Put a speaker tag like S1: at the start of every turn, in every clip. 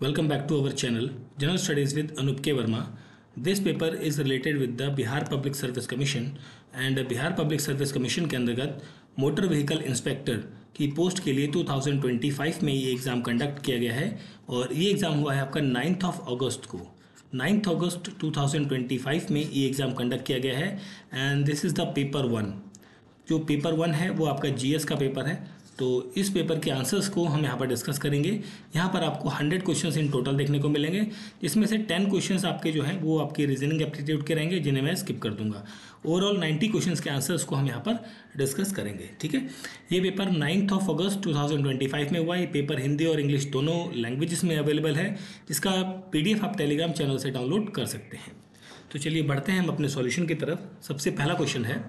S1: Welcome back to our channel, General Studies with Anup K. Verma. This paper is related with the Bihar Public Service Commission and Bihar Public Service Commission के अंतर्गत motor vehicle inspector की post के लिए 2025 में ये exam conduct किया गया है और ये एग्ज़ाम हुआ है आपका 9 अगस्त को। 9 अगस्त 2025 में ये एग्ज़ाम कंडक्ट किया गया है and this is the paper 1। जो पेपर 1 है वो आपका जीएस का पेपर है। तो इस पेपर के आंसर्स को हम यहाँ पर डिस्कस करेंगे। यहाँ पर आपको 100 क्वेश्चंस इन टोटल देखने को मिलेंगे, जिसमें से 10 क्वेश्चंस आपके जो हैं वो आपके रीजनिंग एप्टीट्यूड के रहेंगे, जिन्हें मैं स्किप कर दूंगा। ओवरऑल 90 क्वेश्चंस के आंसर्स को हम यहाँ पर डिस्कस करेंगे। ठीक है, ये पेपर 9 अगस्त 2025 में हुआ। ये पेपर हिंदी और इंग्लिश दोनों लैंग्वेजेस में अवेलेबल है, जिसका PDF आप टेलीग्राम चैनल से डाउनलोड कर सकते हैं। तो चलिए बढ़ते हैं हम अपने सॉल्यूशन की तरफ। सबसे पहला क्वेश्चन है,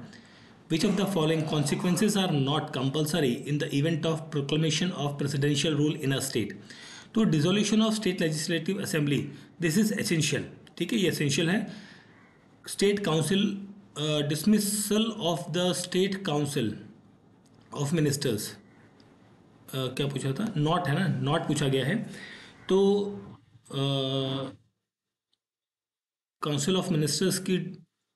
S1: Which of the following consequences are not compulsory in the event of proclamation of presidential rule in a state? तो dissolution of state legislative assembly, this is essential। ठीक है, ये essential है। State council dismissal of the state council of ministers, क्या पूछा था? Not है ना, not पूछा गया है। तो काउंसिल ऑफ मिनिस्टर्स की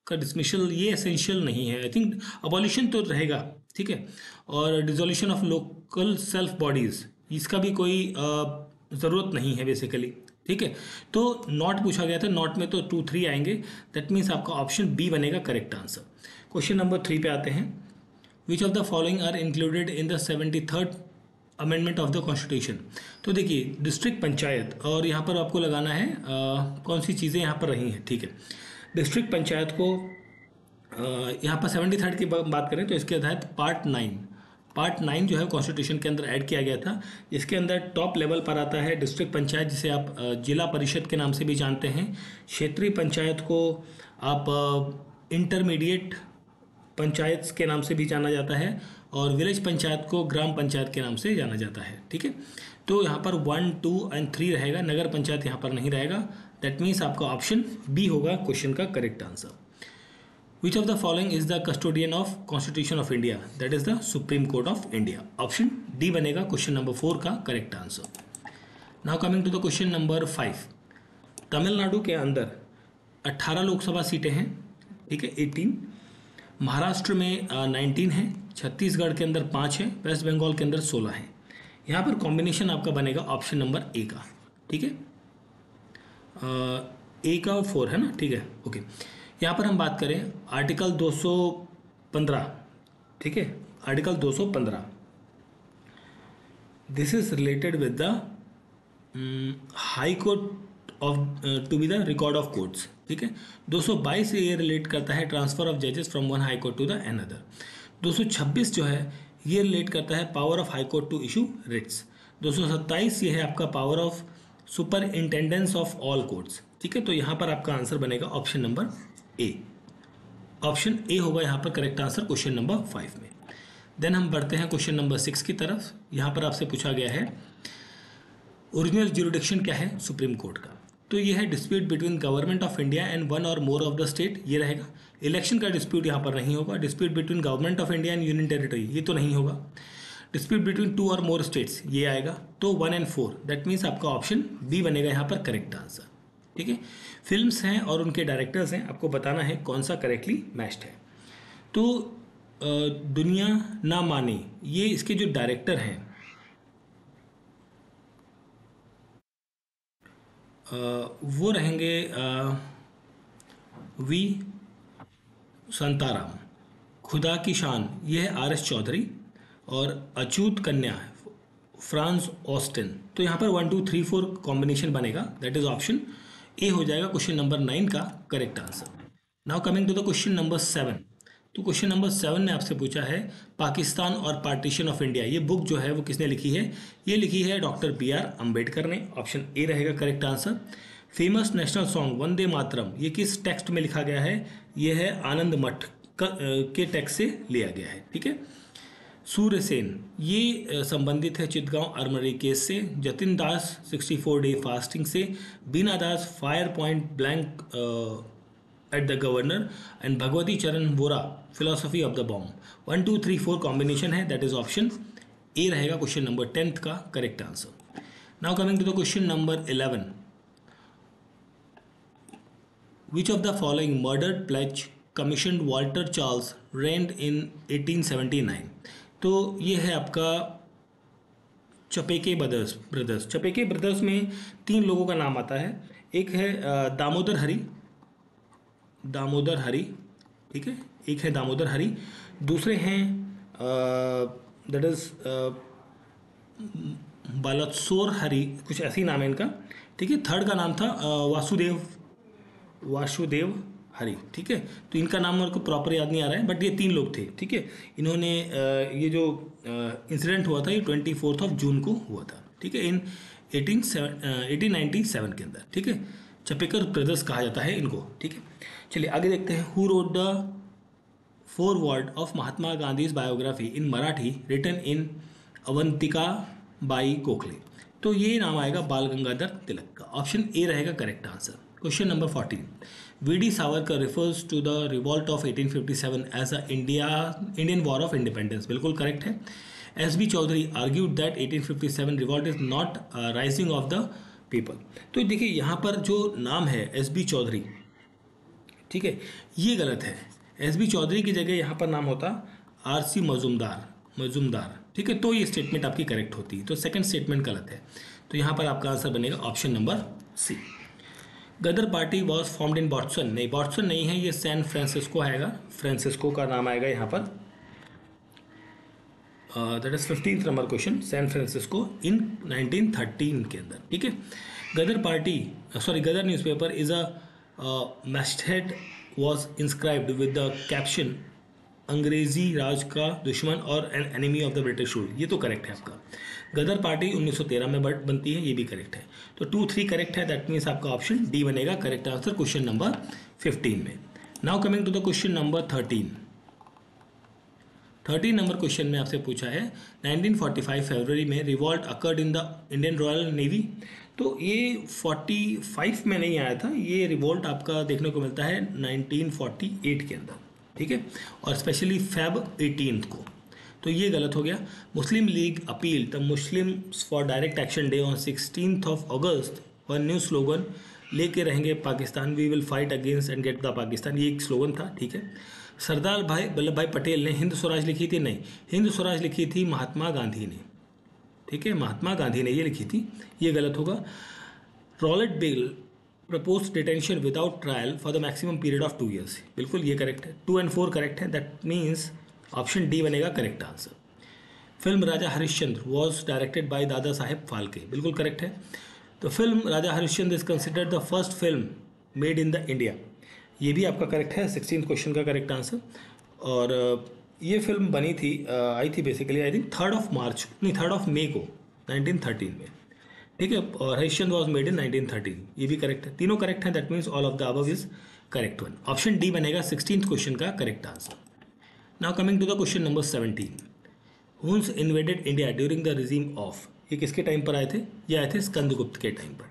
S1: का डिसमिशल ये एसेंशियल नहीं है। आई थिंक अबॉलिशन तो रहेगा, ठीक है। और dissolution of local self bodies, इसका भी कोई ज़रूरत नहीं है बेसिकली, ठीक है। तो नॉट पूछा गया था, नॉट में तो 2, 3 आएंगे। दैट मीन्स आपका ऑप्शन बी बनेगा करेक्ट आंसर। क्वेश्चन नंबर 3 पे आते हैं। Which of the following are included in the 73rd amendment of the constitution? तो देखिए, डिस्ट्रिक्ट पंचायत, और यहाँ पर आपको लगाना है कौन सी चीज़ें यहाँ पर रही हैं, ठीक है। डिस्ट्रिक्ट पंचायत को यहाँ पर 73rd की बात करें तो इसके तहत पार्ट 9 जो है कॉन्स्टिट्यूशन के अंदर ऐड किया गया था। इसके अंदर टॉप लेवल पर आता है डिस्ट्रिक्ट पंचायत, जिसे आप जिला परिषद के नाम से भी जानते हैं। क्षेत्रीय पंचायत को आप इंटरमीडिएट पंचायत के नाम से भी जाना जाता है, और विलेज पंचायत को ग्राम पंचायत के नाम से जाना जाता है, ठीक है। तो यहाँ पर 1, 2 एंड 3 रहेगा, नगर पंचायत यहाँ पर नहीं रहेगा। दैट मीन्स आपका ऑप्शन बी होगा क्वेश्चन का correct answer. Which of the following is the custodian of constitution of India? That is the supreme court of India. Option D बनेगा क्वेश्चन नंबर 4 का correct answer. Now coming to the question number 5। Tamil Nadu के अंदर 18 लोकसभा सीटें हैं, ठीक है, 18। महाराष्ट्र में 19 है, छत्तीसगढ़ के अंदर 5 है, वेस्ट बंगाल के अंदर 16 है। यहाँ पर कॉम्बिनेशन आपका बनेगा ऑप्शन नंबर ए का, ठीक है। ए का 4 है ना, ठीक है, ओके। यहाँ पर हम बात करें आर्टिकल 215, ठीक है, article 215, this is related with the high court of to be the record of courts, ठीक है। 222 से ये रिलेट करता है ट्रांसफर ऑफ जजेस from one high court to the another. 226 जो है ये रिलेट करता है power of high court to issue writs. 227 ये है आपका power of superintendence of all courts, ठीक है। तो यहाँ पर आपका आंसर बनेगा option number A. Option A होगा यहाँ पर करेक्ट आंसर क्वेश्चन नंबर 5 में। देन हम बढ़ते हैं क्वेश्चन नंबर 6 की तरफ। यहाँ पर आपसे पूछा गया है ओरिजिनल ज्यूरिडिक्शन क्या है सुप्रीम कोर्ट का? तो ये है dispute between government of India and one और मोर ऑफ द स्टेट, ये रहेगा। इलेक्शन का डिस्प्यूट यहाँ पर नहीं होगा। Dispute between government of India and union territory, ये तो नहीं होगा। डिस्प्यूट बिटवीन 2 और मोर स्टेट्स, ये आएगा। तो 1 और 4, दैट मीन्स आपका ऑप्शन बी बनेगा यहाँ पर करेक्ट आंसर, ठीक है। फिल्म्स हैं और उनके डायरेक्टर्स हैं, आपको बताना है कौन सा करेक्टली मैच्ड है। तो दुनिया ना माने, ये इसके जो डायरेक्टर हैं वो रहेंगे वी संताराम। खुदा की शान, ये है RS चौधरी, और अछूत कन्या फ्रांस ऑस्टिन। तो यहाँ पर 1, 2, 3, 4 कॉम्बिनेशन बनेगा, दैट इज ऑप्शन ए हो जाएगा क्वेश्चन नंबर 9 का correct answer. Now coming to the question number 7। तो क्वेश्चन नंबर 7 ने आपसे पूछा है पाकिस्तान और पार्टीशन ऑफ इंडिया, ये बुक जो है वो किसने लिखी है? ये लिखी है डॉक्टर BR अम्बेडकर ने। ऑप्शन ए रहेगा correct answer. Famous national song Vande Mataram, ये किस टेक्स्ट में लिखा गया है? ये है आनंद मठ के टेक्स्ट से लिया गया है, ठीक है। सूर्य सेन, ये संबंधित है चितगांव आर्मरी केस से। जतिन दास 64 डे फास्टिंग से। Bina Das fire point blank at the governor, and Bhagwati Charan Vohra philosophy of the bomb. 1, 2, 3, 4 combination है, दैट इज ऑप्शन ए रहेगा क्वेश्चन नंबर 10 का correct answer. Now coming to the question number 11, which of the following murdered plague commissioned Walter Charles Rand in 1879। तो ये है आपका चपेके brothers. चपेके brothers में 3 लोगों का नाम आता है। एक है दामोदर हरी, ठीक है, एक है दामोदर हरी, दूसरे हैं दैट इज बालत्सोर हरी, कुछ ऐसी नाम है इनका, ठीक है। थर्ड का नाम था वासुदेव हरी, ठीक है। तो इनका नाम मेरे को प्रॉपर याद नहीं आ रहा है, बट ये 3 लोग थे, ठीक है। इन्होंने ये जो इंसिडेंट हुआ था ये 24 जून को हुआ था, ठीक है, इन 1897 के अंदर, ठीक है। चपेकर ब्रदर्स कहा जाता है इनको, ठीक है। चलिए आगे देखते हैं। Who wrote the foreword of Mahatma Gandhi biography in Marathi written in Avantika Bai Gokhale. तो ये नाम आएगा बाल गंगाधर तिलक का। ऑप्शन ए रहेगा correct answer. Question number 14, V D. Savarkar refers to the revolt of 1857 as a Indian war of independence. बिल्कुल करेक्ट है। S B. Chaudhuri argued that 1857 revolt is not rising of the people. तो देखिए यहाँ पर जो नाम है एस.बी. चौधरी, ठीक है, ये गलत है। एस.बी. चौधरी की जगह यहाँ पर नाम होता आर.सी. मजुमदार, ठीक है। तो ये स्टेटमेंट आपकी करेक्ट होती है। तो सेकंड स्टेटमेंट गलत है। तो यहाँ पर आपका आंसर बनेगा option number C. Ghadar party was formed in Boston. नहीं, बॉस्टन नहीं है, ये सैन फ्रांसिस्को आएगा, फ्रांसिस्को का नाम आएगा यहाँ पर। That is 15th number question, San Francisco in 1913 के अंदर, ठीक है। Ghadar newspaper is a masthead was inscribed with the caption अंग्रेजी राज का दुश्मन और an enemy of the British rule. ये तो करेक्ट है आपका। गदर पार्टी 1913 में बनती है, ये भी करेक्ट है। तो 2, 3 करेक्ट है, दैट मीन्स आपका ऑप्शन डी बनेगा करेक्ट आंसर क्वेश्चन नंबर 15 में। Now coming to the question number 13 number question में आपसे पूछा है 1945 फरवरी में revolt occurred in the Indian royal navy. तो ये 45 में नहीं आया था, ये रिवॉल्ट आपका देखने को मिलता है 1948 के अंदर, ठीक है, और स्पेशली फेब 18 को। तो ये गलत हो गया। Muslim League appeal the Muslims for direct action day on 16 August और न्यू स्लोगन लेके रहेंगे Pakistan, we will fight against and get the Pakistan, ये एक स्लोगन था, ठीक है। सरदार वल्लभ भाई पटेल ने हिंद स्वराज लिखी थी। नहीं, हिंद स्वराज लिखी थी महात्मा गांधी ने, ठीक है, महात्मा गांधी ने ये लिखी थी, ये गलत होगा। Rowlatt bill propose detention without trial for the maximum period of 2 years। बिल्कुल ये करेक्ट है। 2 and 4 करेक्ट है, दैट मीन्स ऑप्शन डी बनेगा correct answer. Film Raja Harishchandra was directed by Dada Saheb Phalke. बिल्कुल करेक्ट है। तो film Raja Harishchandra is considered the first film made in the India. ये भी आपका करेक्ट है, 16th क्वेश्चन का करेक्ट आंसर। और ये फिल्म बनी थी, आई थी बेसिकली आई थिंक 3rd मई को 1913 में, ठीक है। और हरिश्चंद्र वॉज मेड इन 1913, ये भी करेक्ट है। तीनों करेक्ट है, that means all of the above is correct one. Option D बनेगा 16th क्वेश्चन का correct answer. Now coming to the question number 17, Huns invaded India during the regime of. ये किसके time पर आए थे? ये आए थे स्कंदगुप्त के टाइम पर।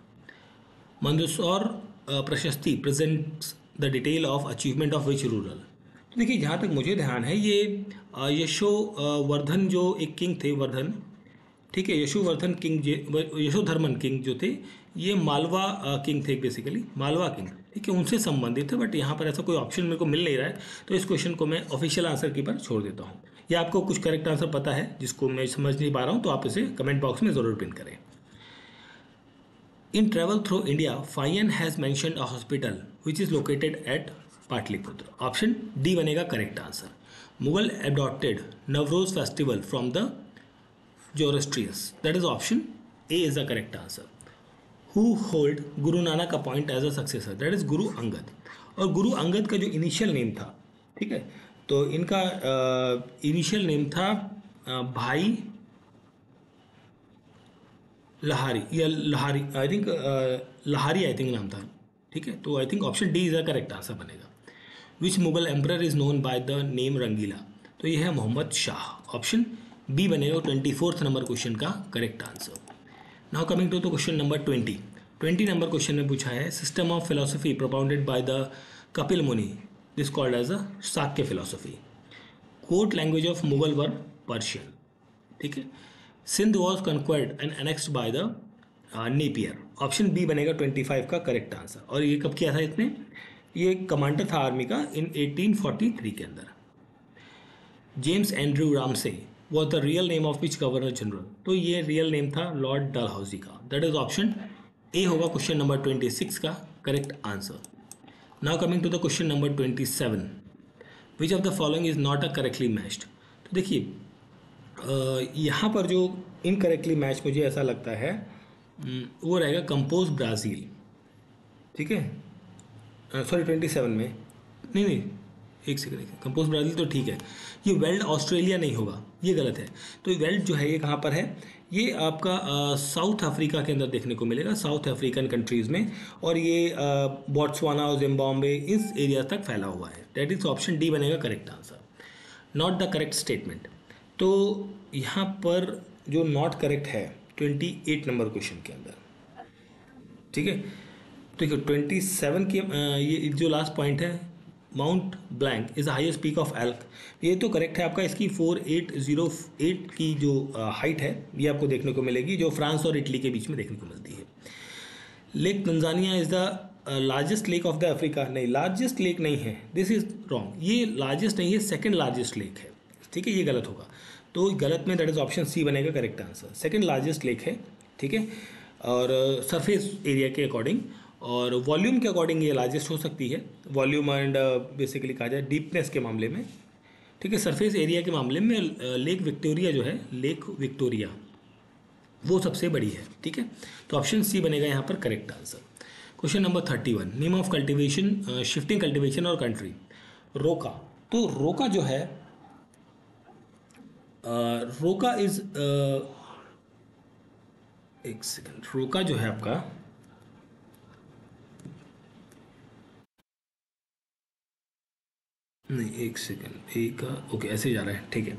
S1: मंदसौर प्रशस्ति presents the detail of achievement of which rural. तो देखिए जहाँ तक मुझे ध्यान है ये यशोवर्धन जो एक किंग थे, वर्धन, ठीक है, यशोधर्मन किंग जो थे ये मालवा किंग थे, बेसिकली मालवा किंग, ठीक है, उनसे संबंधित है। बट यहाँ पर ऐसा कोई ऑप्शन मेरे को मिल नहीं रहा है, तो इस क्वेश्चन को मैं ऑफिशियल आंसर की पर छोड़ देता हूँ। या आपको कुछ करेक्ट आंसर पता है जिसको मैं समझ नहीं पा रहा हूँ तो आप इसे कमेंट बॉक्स में ज़रूर पिन करें। In travel through India Fahien has mentioned a hospital which is located at Pataliputra. Option D बनेगा correct answer. Mughal adopted Navroz festival from the Zoroastrians, that is option A is the correct answer. Who hold Guru Nanak appoint as a successor, that is Guru Angad. और गुरु अंगद का जो initial name था, ठीक है, तो इनका initial name था भाई लहारी या लहारी, आई थिंक लहारी आई थिंक नाम था, ठीक है। तो I think option D is the correct answer बनेगा। Which Mughal emperor is known by the name Rangeela, तो ये है मोहम्मद शाह। ऑप्शन बी बनेगा 24th नंबर क्वेश्चन का correct answer. Now coming to the question number 20 number question में पूछा है system of philosophy propounded by the Kapil Muni this called as a Shakya philosophy. Court language of Mughal were Persian, ठीक है। Sindh was conquered and annexed by the Napier. Option B बनेगा 25 का correct answer. और ये कब किया था इसने? ये कमांडर था आर्मी का इन 1843 के अंदर। James Andrew Ramsay was the real name of which governor general? तो ये रियल नेम था लॉर्ड डलहौजी का। दैट इज ऑप्शन ए होगा क्वेश्चन नंबर 26 का correct answer. Now coming to the question number 27, which of the following is not a correctly matched? तो देखिए यहाँ पर जो इनकरेक्टली मैच मुझे ऐसा लगता है वो रहेगा कंपोज ब्राज़ील। ठीक है, सॉरी 27 में नहीं, एक सेकंड, कंपोज ब्राज़ील तो ठीक है। ये वेल्ड ऑस्ट्रेलिया नहीं होगा, ये गलत है। तो वेल्ड जो है ये कहाँ पर है? ये आपका साउथ अफ्रीका के अंदर देखने को मिलेगा, साउथ अफ्रीकन कंट्रीज़ में। और ये बोट्सवाना और जिम्बाब्वे इस एरिया तक फैला हुआ है। दैट इज ऑप्शन डी बनेगा correct answer, not the correct statement. तो यहाँ पर जो नॉट करेक्ट है 28 नंबर क्वेश्चन के अंदर। ठीक है, तो 27 के ये जो लास्ट पॉइंट है, mount blank is the highest peak of elk, ये तो करेक्ट है आपका। इसकी 4808 की जो हाइट है ये आपको देखने को मिलेगी, जो फ्रांस और इटली के बीच में देखने को मिलती है। Lake Tanzania is the largest lake of the Africa, नहीं लार्जेस्ट लेक नहीं है, दिस इज रॉन्ग। ये लार्जेस्ट नहीं है, सेकंड लार्जेस्ट लेक है। ठीक है, ये गलत होगा। तो गलत में दैट इज ऑप्शन सी बनेगा correct answer, second largest lake है। ठीक है, और सरफेस एरिया के अकॉर्डिंग और वॉल्यूम के अकॉर्डिंग ये लार्जेस्ट हो सकती है, वॉल्यूम एंड बेसिकली कहा जाए डीपनेस के मामले में। ठीक है, सरफेस एरिया के मामले में लेक विक्टोरिया जो है, लेक विक्टोरिया वो सबसे बड़ी है। ठीक है, तो ऑप्शन सी बनेगा यहाँ पर correct answer. Question number 31, name of cultivation, shifting cultivation और कंट्री। रोका, तो रोका जो है रोका इज एक सेकंड, रोका जो है आपका नहीं, एक सेकंड, एक ओके ऐसे जा रहा है। ठीक है,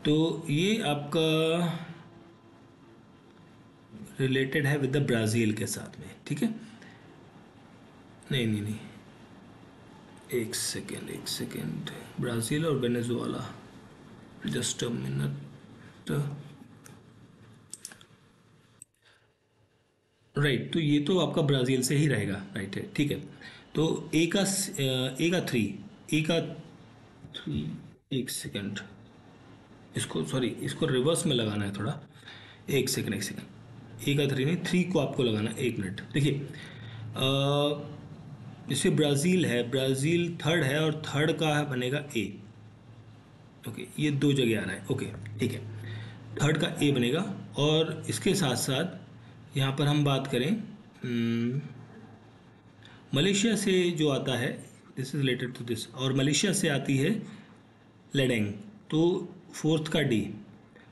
S1: तो ये आपका रिलेटेड है विद द ब्राज़ील के साथ में। ठीक है, नहीं नहीं नहीं, एक सेकेंड, ब्राज़ील और Venezuela, just a minute. Right, तो ये तो आपका ब्राज़ील से ही रहेगा, राइट है। ठीक है, तो ए का 3, एक सेकेंड, इसको सॉरी इसको रिवर्स में लगाना है थोड़ा। एक सेकेंड, ए का 3 नहीं, 3 को आपको लगाना है। एक मिनट, देखिए इससे ब्राज़ील है, ब्राज़ील थर्ड है और थर्ड का बनेगा ए। ओके, ये दो जगह आ रहा है। ओके ठीक है, थर्ड का ए बनेगा। और इसके साथ साथ यहाँ पर हम बात करें मलेशिया से जो आता है, this is related to this, और मलेशिया से आती है लेडेंग, तो फोर्थ का डी,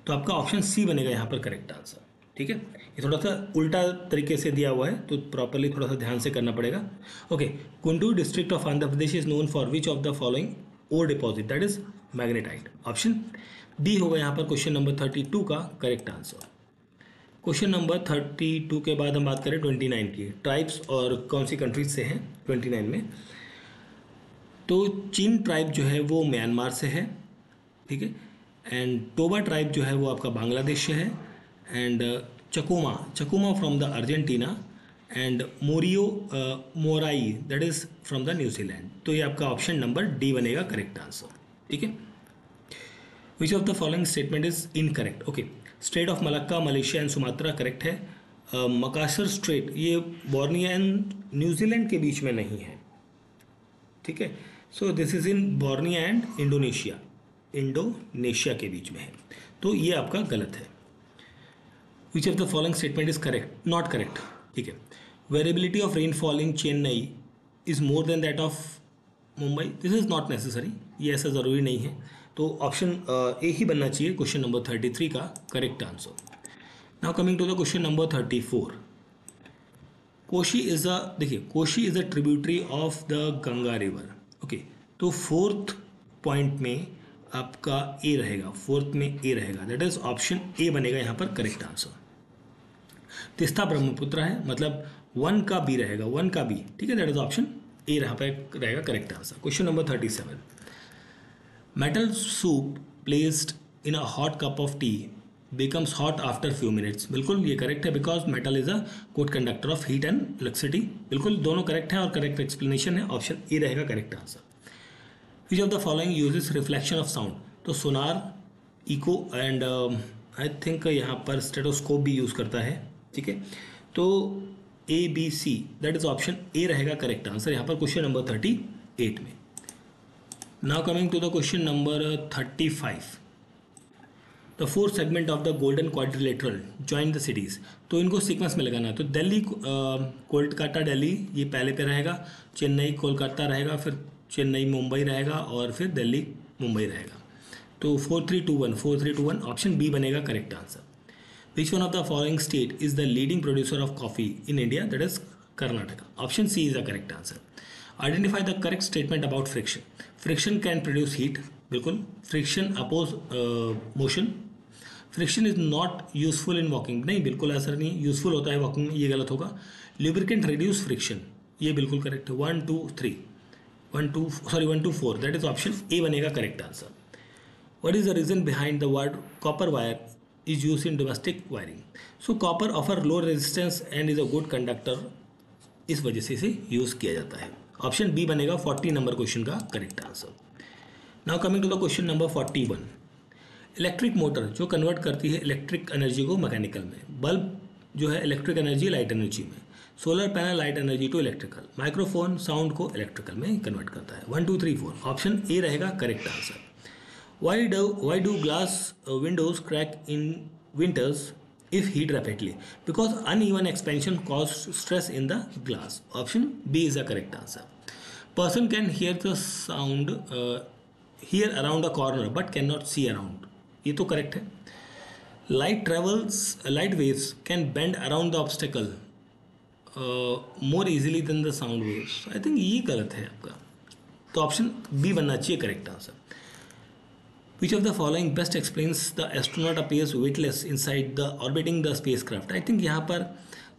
S1: तो आपका ऑप्शन सी बनेगा यहाँ पर करेक्ट आंसर। ठीक है, ये थोड़ा सा उल्टा तरीके से दिया हुआ है तो प्रॉपरली थोड़ा सा ध्यान से करना पड़ेगा। Okay, Kundu district of Andhra Pradesh is known for which of the following ore deposit? That is magnetite. Option D होगा यहाँ पर क्वेश्चन नंबर 32 का करेक्ट आंसर। क्वेश्चन नंबर 32 के बाद हम बात करें 29 की, ट्राइब्स और कौन सी कंट्रीज से हैं 29 में। तो चीन ट्राइब जो है वो म्यांमार से है। ठीक है, एंड टोबा ट्राइब जो है वो आपका बांग्लादेश से है, and Chakoma from the Argentina, and Morai that is from the New Zealand. तो ये आपका ऑप्शन नंबर डी बनेगा करेक्ट आंसर। ठीक है, which of the following statement is incorrect? Okay, strait of Malacca Malaysia and Sumatra correct है। Makassar strait ये Borneo and New Zealand के बीच में नहीं है। ठीक है, so this is in Borneo and Indonesia के बीच में है, तो ये आपका गलत है। Which of the following statement is correct? Not correct. ठीक है, variability of rainfall in Chennai is more than that of Mumbai, this is not necessary, ये ऐसा ज़रूरी नहीं है। तो ऑप्शन ए ही बनना चाहिए क्वेश्चन नंबर 33 का correct answer. Now coming to the question number 34, Kosi is a, देखिए Kosi is a tributary of the Ganga river. Okay, तो फोर्थ पॉइंट में आपका ए रहेगा, फोर्थ में ए रहेगा, दैट इज ऑप्शन ए बनेगा यहाँ पर करेक्ट आंसर। तिस्ता ब्रह्मपुत्र है, मतलब 1 का बी रहेगा, 1 का बी। ठीक है, दैट इज ऑप्शन ए यहाँ पर रहेगा correct answer. Question number 37, metal soup placed in a hot cup of T becomes hot after few minutes. बिल्कुल ये करेक्ट है, because metal is a good conductor of heat and electricity. बिल्कुल दोनों correct है और करेक्ट एक्सप्लेनेशन है. Option A रहेगा correct answer. Which of the following uses reflection of sound. तो सोनार, इको एंड आई थिंक यहाँ पर स्टेटोस्कोप भी यूज़ करता है. ठीक है, तो A B C, that is option A रहेगा करेक्ट आंसर यहाँ पर क्वेश्चन नंबर 38 में. Now coming to the question number 35. The fourth segment of the golden quadrilateral join the cities. तो इनको सीक्वेंस में लगाना है. तो दिल्ली, कोलकाता दिल्ली ये पहले पे रहेगा, चेन्नई कोलकाता रहेगा, फिर चेन्नई मुंबई रहेगा और फिर दिल्ली मुंबई रहेगा. तो 4-3-2-1 ऑप्शन बी बनेगा correct answer. Which one of the following state is the leading producer of coffee in India, that is Karnataka. Option C is the correct answer. Identify the correct statement about friction. Friction can produce heat. बिल्कुल. Friction oppose motion. Friction is not useful in walking. नहीं, बिल्कुल ऐसा नहीं, useful होता है walking में, ये गलत होगा. ल्यूब्रिकेंट रिड्यूस फ्रिक्शन, ये बिल्कुल करेक्ट है. 1 to 4, that is option A बनेगा correct answer. What is the reason behind the word copper wire is used in domestic wiring? So copper offer low resistance and is a good conductor. इस वजह से इसे use किया जाता है. Option B बनेगा 40 number question का correct answer. Now coming to the question number 41. Electric motor जो कन्वर्ट करती है इलेक्ट्रिक एनर्जी को मैकेनिकल में. बल्ब जो है इलेक्ट्रिक एनर्जी लाइट एनर्जी में. Solar panel light energy to electrical. Microphone sound को इलेक्ट्रिकल में कन्वर्ट करता है. 1 2 3 4, ऑप्शन ए रहेगा correct answer. Why do glass windows crack in winters if heat rapidly? Because uneven expansion causes stress in the glass. Option B is the correct answer. Person can hear the sound hear around a corner but cannot see around. ये तो correct है. Light waves can bend around the obstacle more easily than the sound waves. I think ये गलत है आपका. तो option B बनना चाहिए correct answer. Which of the following best explains the astronaut appears weightless inside the orbiting the spacecraft? I think यहाँ पर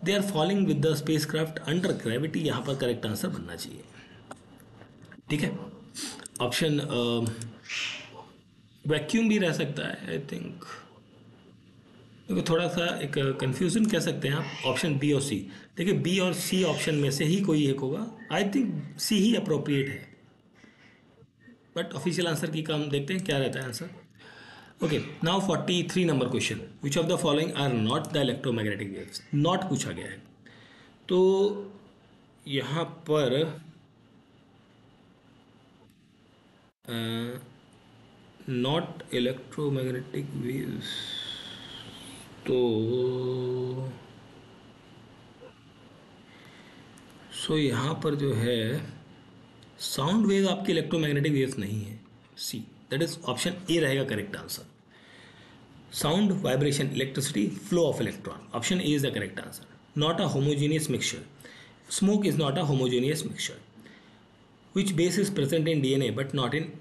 S1: they are falling with the spacecraft under gravity. यहाँ पर करेक्ट आंसर बनना चाहिए. ठीक है, ऑप्शन वैक्यूम भी रह सकता है. आई थिंक देखो थोड़ा सा एक कंफ्यूजन कह सकते हैं आप. ऑप्शन बी और सी. देखिए बी और सी ऑप्शन में से ही कोई एक होगा. आई थिंक सी ही अप्रोप्रिएट है, बट ऑफिशियल आंसर की काम देखते हैं क्या रहता है answer. Okay, now 43 number question. Which of the following are not the electromagnetic waves. Not पूछा गया है. तो यहाँ पर नॉट इलेक्ट्रोमैग्नेटिक वेव्स, तो सो यहाँ पर जो है साउंड वेव आपके इलेक्ट्रोमैग्नेटिक वेव्स नहीं है. C, that is option A रहेगा correct answer. Sound, vibration, electricity, flow of electron. Option A is the correct answer. Not a homogeneous mixture. Smoke is not a homogeneous mixture. Which base is present in DNA but not in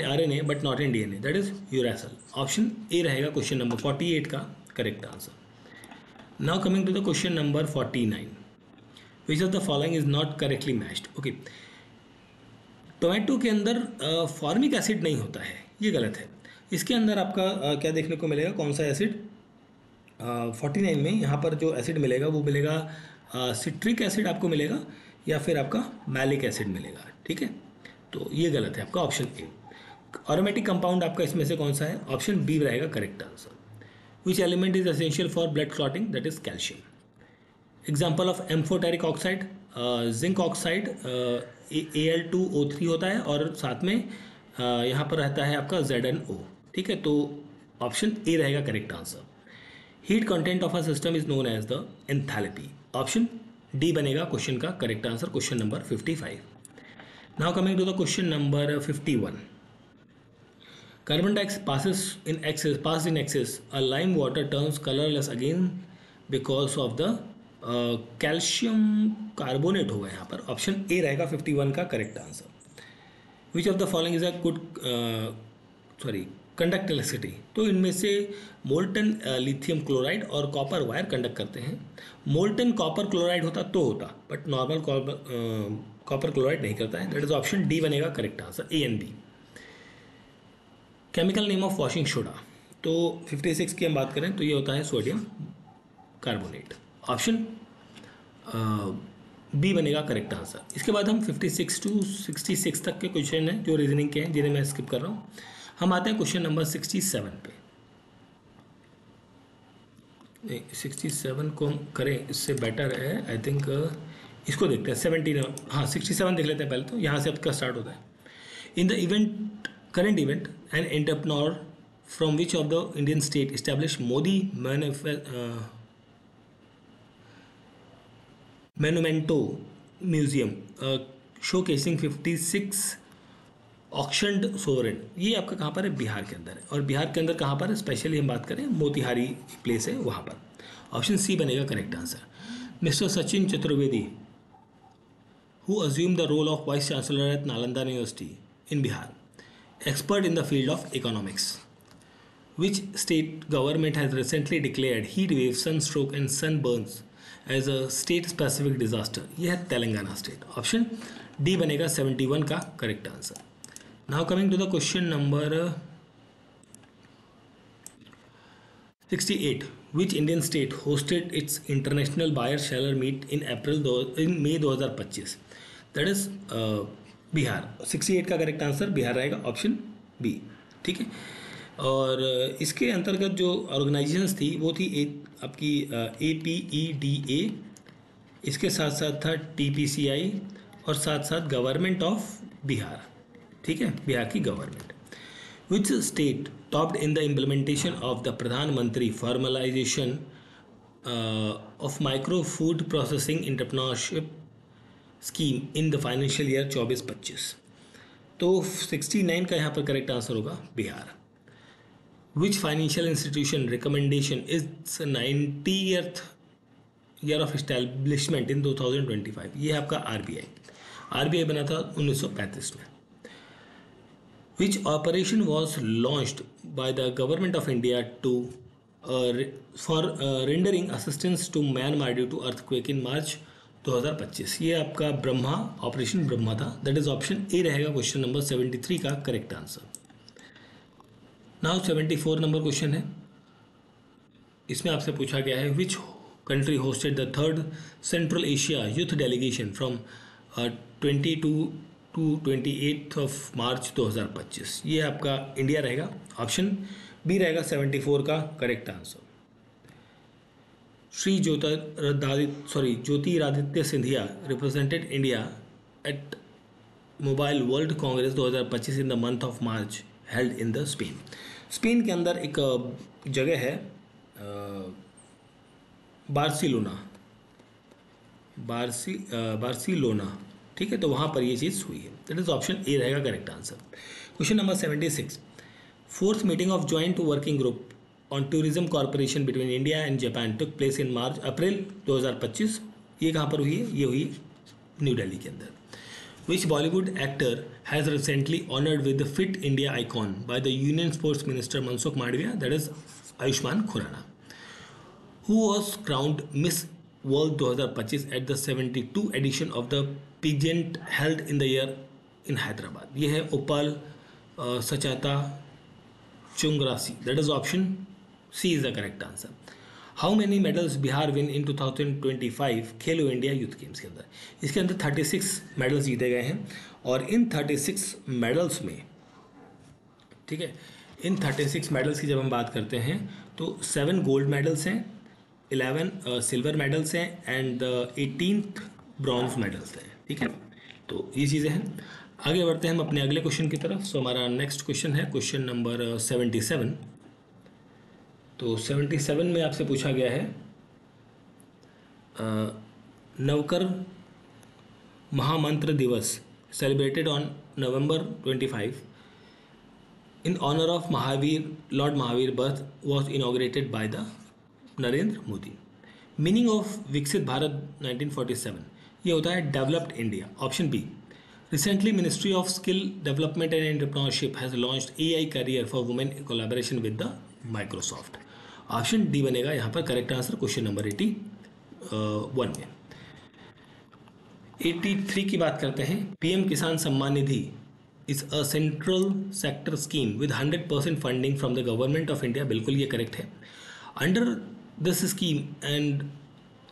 S1: RNA but not in DNA, that is uracil. Option A रहेगा question number 48 का correct answer. Now coming to the question number 49. Which of the following is not correctly matched. Okay, tomato के अंदर formic acid नहीं होता है, ये गलत है. इसके अंदर आपका क्या देखने को मिलेगा, कौन सा एसिड. 49 में यहाँ पर जो एसिड मिलेगा वो मिलेगा सिट्रिक एसिड आपको मिलेगा या फिर आपका मैलिक एसिड मिलेगा. ठीक है, तो ये गलत है आपका ऑप्शन ए. एरोमेटिक कंपाउंड आपका इसमें से कौन सा है. ऑप्शन बी रहेगा correct answer. Which element is essential for blood clotting, that is calcium. Example of amphoteric oxide, zinc oxide Al2O3 होता है और साथ में यहाँ पर रहता है आपका ZnO. ठीक है, तो ऑप्शन ए रहेगा correct answer. Heat content of a system is known as the enthalpy. Option D बनेगा क्वेश्चन का correct answer, question number 55. Now coming to the question number 51. Carbon dioxide passes in excess. A lime water turns colorless again because of the calcium carbonate होगा यहाँ पर. Option A रहेगा 51 का correct answer. Which of the following is a good conduct electricity. तो इनमें से molten lithium chloride और copper wire conduct करते हैं. मोल्टन कॉपर क्लोराइड होता तो होता, बट नॉर्मल कॉपर क्लोराइड नहीं करता है. दैट इज ऑप्शन डी बनेगा correct answer, A and B. Chemical name of washing soda. तो 56 की हम बात करें तो ये होता है सोडियम कार्बोनेट। ऑप्शन बी बनेगा करेक्ट आंसर। इसके बाद हम 56 टू 66 तक के क्वेश्चन हैं जो रीजनिंग के हैं, जिन्हें मैं स्किप कर रहा हूँ। हम आते हैं क्वेश्चन नंबर 67 पे। 67 को हम करें इससे बेटर है आई थिंक। इसको देखते हैं 17, हाँ 67 देख लेते हैं पहले। तो यहाँ से आपका स्टार्ट होता है। In the event current event an entrepreneur from which of the Indian state establish Modi Monumento museum showcasing 56 auctioned sovereign. ये आपका कहाँ पर है? बिहार के अंदर है। और बिहार के अंदर कहाँ पर है? स्पेशली हम बात करें मोतिहारी प्लेस है वहाँ पर। ऑप्शन सी बनेगा correct answer. Mister Sachin Chaturvedi who assumed the role of vice chancellor at Nalanda University in Bihar, expert in the field of economics. Which state government has recently declared heat wave, sunstroke and sunburns as a state specific disaster? यह है Telangana state. Option D बनेगा 71 का correct answer. Now coming to the question number 68. Which Indian state hosted its international buyer seller meet in May 2025? That is Bihar. 68 का correct answer Bihar रहेगा, option B. ठीक है। और इसके अंतर्गत जो ऑर्गेनाइजेशंस थी वो थी आपकी APEDA, इसके साथ साथ था TPCI और साथ साथ गवर्नमेंट ऑफ बिहार। ठीक है, बिहार की government. Which state topped in the implementation of the Pradhan Mantri formalization of micro food processing entrepreneurship scheme in the financial year 24-25? तो 69 का यहाँ पर करेक्ट आंसर होगा Bihar. Which financial institution recommendation is 90th year of establishment in 2025? ये है आपका RBI बना था 1935 में। Which operation was launched by the government of India for rendering assistance to Myanmar due to earthquake in March 2025? ये आपका operation Brahma था। That is option A रहेगा क्वेश्चन नंबर 73 का correct answer. Now 74 number question है। इसमें आपसे पूछा गया है which country hosted the 3rd central Asia youth delegation from 22 to 28 of March 2025? ये आपका इंडिया रहेगा। ऑप्शन बी रहेगा 74 का correct answer. Shri Jyotiraditya Scindia represented India at mobile world Congress 2025 in the month of March held in the Spain. Spain के अंदर एक जगह है बार्सिलोना। ठीक है, तो वहाँ पर ये चीज़ हुई है। दैट इज ऑप्शन ए रहेगा correct answer. Question number 76. 4th meeting of joint working group on tourism corporation between India and Japan took place in April 2025। ये कहाँ पर हुई है? ये हुई न्यू दिल्ली के अंदर। Which Bollywood actor has recently honored with the fit India icon by the union sports minister Mansukh Mandaviya? That is Ayushmann Khurrana. Who was crowned Miss World 2025 at the 72 edition of the pageant held in the year in Hyderabad? ये है उपल सचाता चुंगरासी। That is option C is the correct answer. How many medals Bihar win in 2025 Khelo India youth games के अंदर? इसके अंदर 36 medals जीते गए हैं और इन 36 मेडल्स में, ठीक है, इन 36 मेडल्स की जब हम बात करते हैं तो 7 गोल्ड मेडल्स हैं, 11 सिल्वर मेडल्स हैं एंड 18th ब्रॉन्ज मेडल्स हैं। ठीक है, तो ये चीज़ें हैं। आगे बढ़ते हैं हम अपने अगले क्वेश्चन की तरफ। सो हमारा नेक्स्ट क्वेश्चन है क्वेश्चन नंबर 77। तो 77 में आपसे पूछा गया है नवकर महामंत्र दिवस celebrated on November 25 in honor of Lord Mahavir birth was inaugurated by the Narendra Modi. Meaning of Viksit Bharat 1947 ये होता है developed India. Option B. Recently ministry of skill development and entrepreneurship has launched AI career for women in collaboration with the Microsoft. Option D बनेगा यहाँ पर correct answer question number 81 में। 83 की बात करते हैं। PM Kisan Samman Nidhi is a central sector scheme with 100% funding from the government of India, बिल्कुल ये करेक्ट है। Under this scheme and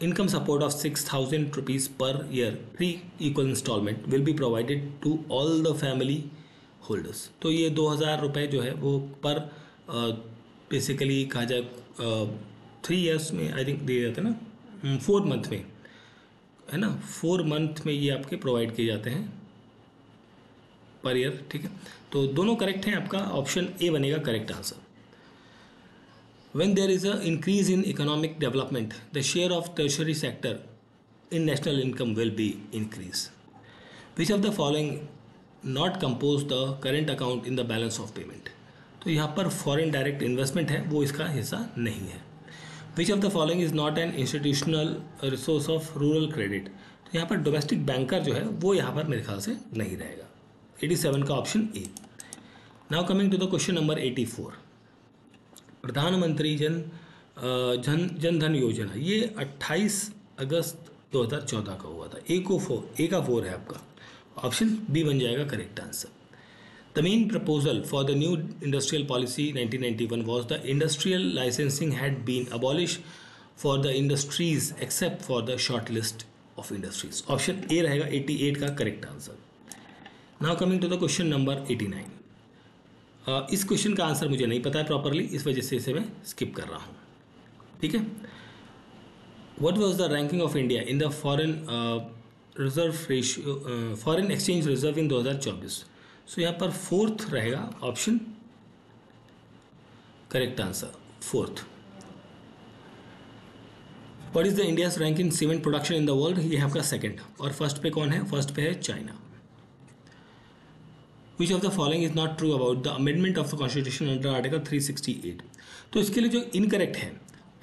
S1: income support of 6,000 rupees per year pre equal installment will be provided to all the family holders। तो ये 2,000 रुपये जो है वो पर बेसिकली कहा जाए 3 years में आई थिंक दिए जाते हैं ना, 4 month में, है ना, 4 month में ये आपके प्रोवाइड किए जाते हैं पर ईयर, ठीक है। तो दोनों करेक्ट हैं, आपका ऑप्शन ए बनेगा correct answer. When there is an increase in economic development, the share of tertiary sector in national income will be increased. Which of the following not compose the current account in the balance of payment? तो यहाँ पर foreign direct investment है, वो इसका हिस्सा नहीं है। Which of the following is not an institutional resource of rural credit? तो यहाँ पर domestic banker जो है वो यहाँ पर मेरे ख्याल से नहीं रहेगा। 87 का option A. Now coming to the question number 84, प्रधानमंत्री जन धन योजना ये 28 अगस्त 2014 का हुआ था। ए का 4 है आपका, ऑप्शन बी बन जाएगा correct answer. The main proposal for the new industrial policy 1991 was the industrial licensing had been abolish for the industries except for the short list of industries. Option A रहेगा 88 का correct answer. Now coming to the question number 89। इस question का answer मुझे नहीं पता है properly, इस वजह से इसे मैं स्किप कर रहा हूँ, ठीक है। What was the ranking of India in the foreign reserve ratio, foreign exchange reserve in 2024? सो यहाँ पर 4th रहेगा option correct answer, 4th। What is the India's rank in cement production in the world? ये है आपका 2nd, और first पे कौन है? फर्स्ट पे है China. Which of the following is not true about the amendment of the constitution under article 368? तो इसके लिए जो इनकरेक्ट है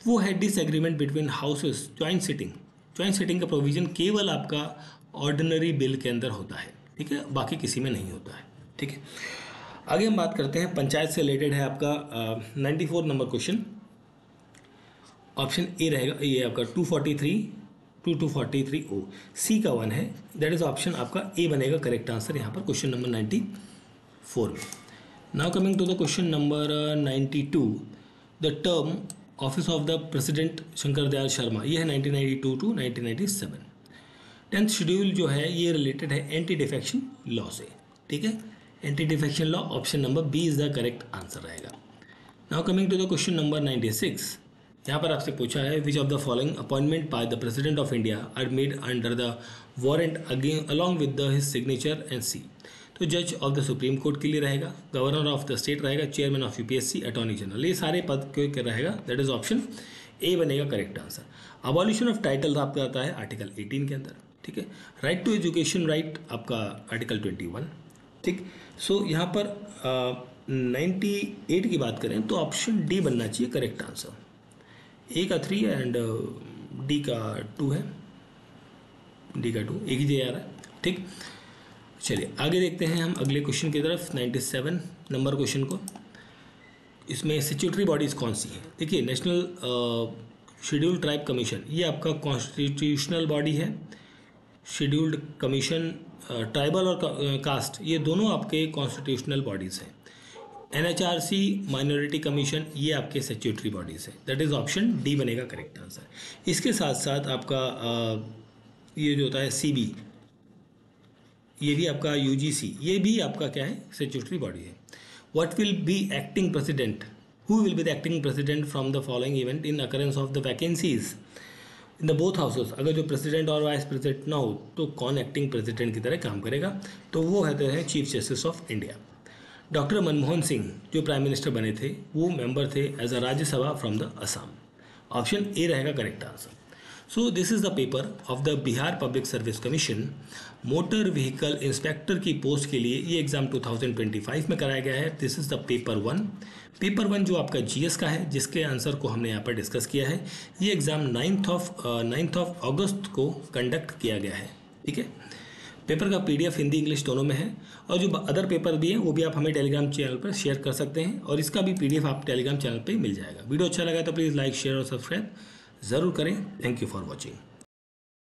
S1: वो है disagreement between houses joint sitting. Joint sitting का प्रोविजन केवल आपका ऑर्डिनरी बिल के अंदर होता है, ठीक है, बाकी किसी में नहीं होता है, ठीक है। आगे हम बात करते हैं पंचायत से रिलेटेड है आपका 94 नंबर क्वेश्चन। ऑप्शन ए रहेगा, ये आपका 243 ओ, सी का 1 है, दैट इज ऑप्शन आपका ए बनेगा करेक्ट आंसर यहाँ पर क्वेश्चन नंबर 94 में। Now coming to the question number 92, the term office of the president Shankar Dayal Sharma, ये है 1992 टू 1997। 10th शेड्यूल जो है ये रिलेटेड है एंटी डिफेक्शन लॉ से, ठीक है, anti defection law, option number B is the correct answer रहेगा। Now coming to the question number 96, यहाँ पर आपसे पूछा है which of the following appointment by the president of India are made under the warrant again along with the his signature and seal. तो जज of the supreme court के लिए रहेगा, गवर्नर ऑफ द स्टेट रहेगा, chairman of UPSC, attorney general, ये सारे पद के रहेगा, दैट इज ऑप्शन ए बनेगा correct answer. Abolition of title आपका आता है आर्टिकल 18 के अंदर, ठीक है। राइट टू एजुकेशन राइट आपका आर्टिकल 21, ठीक। सो यहाँ पर 98 की बात करें तो ऑप्शन डी बनना चाहिए करेक्ट आंसर। ए का 3 एंड डी का 2 है, डी का 2 एक ही दिया जा रहा है, ठीक। चलिए आगे देखते हैं हम अगले क्वेश्चन की तरफ, 97 नंबर क्वेश्चन को। इसमें स्टैट्यूटरी बॉडीज़ कौन सी हैं? देखिए, नेशनल शेड्यूल ट्राइब कमीशन ये आपका कॉन्स्टिट्यूशनल बॉडी है। शेड्यूल्ड कमीशन, ट्राइबल और कास्ट ये दोनों आपके कॉन्स्टिट्यूशनल बॉडीज़ हैं। NHRC माइनॉरिटी कमीशन ये आपके स्टैट्यूटरी बॉडीज़ है, दैट इज़ ऑप्शन डी बनेगा करेक्ट आंसर। इसके साथ साथ आपका ये जो होता है CB, ये भी आपका UGC, ये भी आपका क्या है? स्टैट्यूटरी बॉडी है। What will be acting president, who will be the acting president from the following event in occurrence of the vacancies in the both houses? अगर जो प्रेसिडेंट और वाइस प्रेसिडेंट ना हो तो कौन एक्टिंग प्रेसिडेंट की तरह काम करेगा? तो वो है chief justice of India. Doctor Manmohan Singh जो प्राइम मिनिस्टर बने थे वो मेंबर थे as a Rajya Sabha from the Assam. Option A रहेगा correct answer. So this is the paper of the Bihar public service commission. Motor vehicle inspector की पोस्ट के लिए ये एग्ज़ाम 2025 में कराया गया है। This is the paper 1। Paper 1 जो आपका GS का है, जिसके आंसर को हमने यहाँ पर डिस्कस किया है, ये एग्ज़ाम 9th ऑफ अगस्त को कंडक्ट किया गया है, ठीक है। पेपर का PDF हिंदी इंग्लिश दोनों में है, और जो अदर पेपर भी हैं वो भी आप हमें टेलीग्राम चैनल पर शेयर कर सकते हैं, और इसका भी PDF आप टेलीग्राम चैनल पे मिल जाएगा। वीडियो अच्छा लगा तो प्लीज़ लाइक शेयर और सब्सक्राइब ज़रूर करें। Thank you for watching.